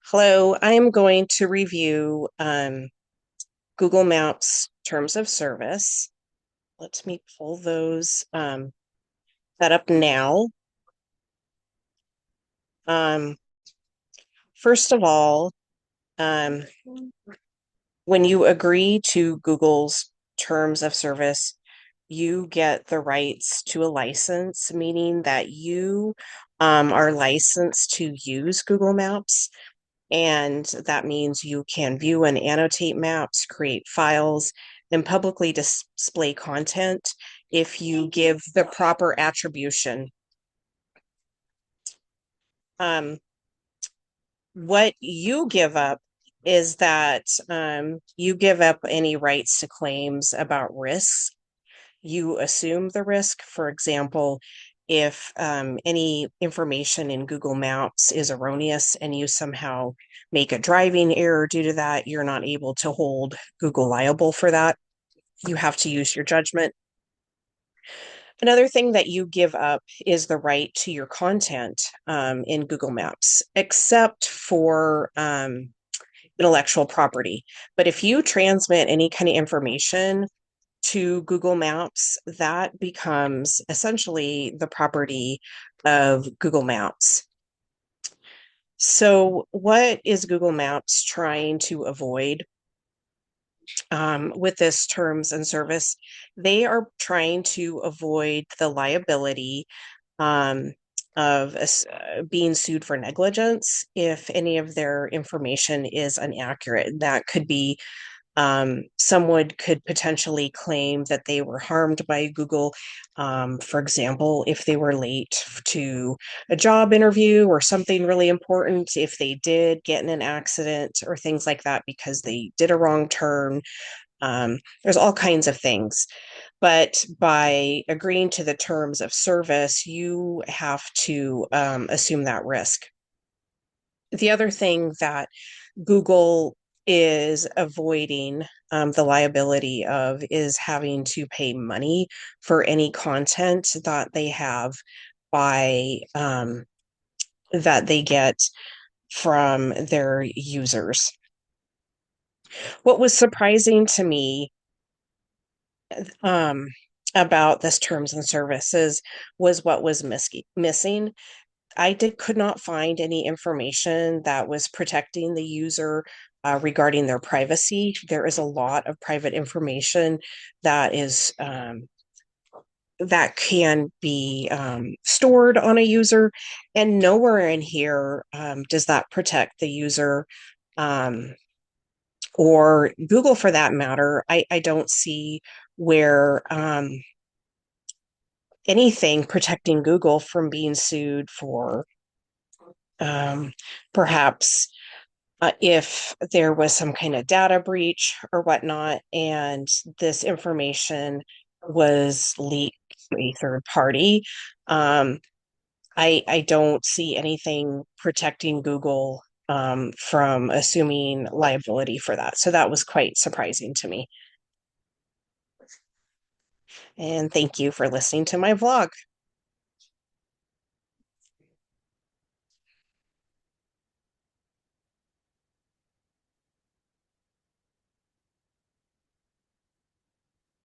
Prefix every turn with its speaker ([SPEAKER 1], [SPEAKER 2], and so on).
[SPEAKER 1] Hello, I am going to review Google Maps terms of service. Let me pull those that up now. Um, First of all, um, when you agree to Google's terms of service, you get the rights to a license, meaning that you are licensed to use Google Maps. And that means you can view and annotate maps, create files, and publicly display content if you give the proper attribution. Um, what you give up is that you give up any rights to claims about risks. You assume the risk. For example, if any information in Google Maps is erroneous and you somehow make a driving error due to that, you're not able to hold Google liable for that. You have to use your judgment. Another thing that you give up is the right to your content in Google Maps, except for intellectual property. But if you transmit any kind of information to Google Maps, that becomes essentially the property of Google Maps. So, what is Google Maps trying to avoid with this terms and service? They are trying to avoid the liability um, of being sued for negligence if any of their information is inaccurate. That could be someone could potentially claim that they were harmed by Google. For example, if they were late to a job interview or something really important, if they did get in an accident or things like that because they did a wrong turn. There's all kinds of things. But by agreeing to the terms of service, you have to assume that risk. The other thing that Google is avoiding the liability of is having to pay money for any content that they have by that they get from their users. What was surprising to me um, about this terms and services was what was missing. Could not find any information that was protecting the user regarding their privacy. There is a lot of private information that is that can be stored on a user, and nowhere in here does that protect the user um, or Google for that matter. I don't see where anything protecting Google from being sued for um, perhaps if there was some kind of data breach or whatnot, and this information was leaked to a third party. Um, I don't see anything protecting Google from assuming liability for that. So that was quite surprising to me. And thank you for listening to my vlog.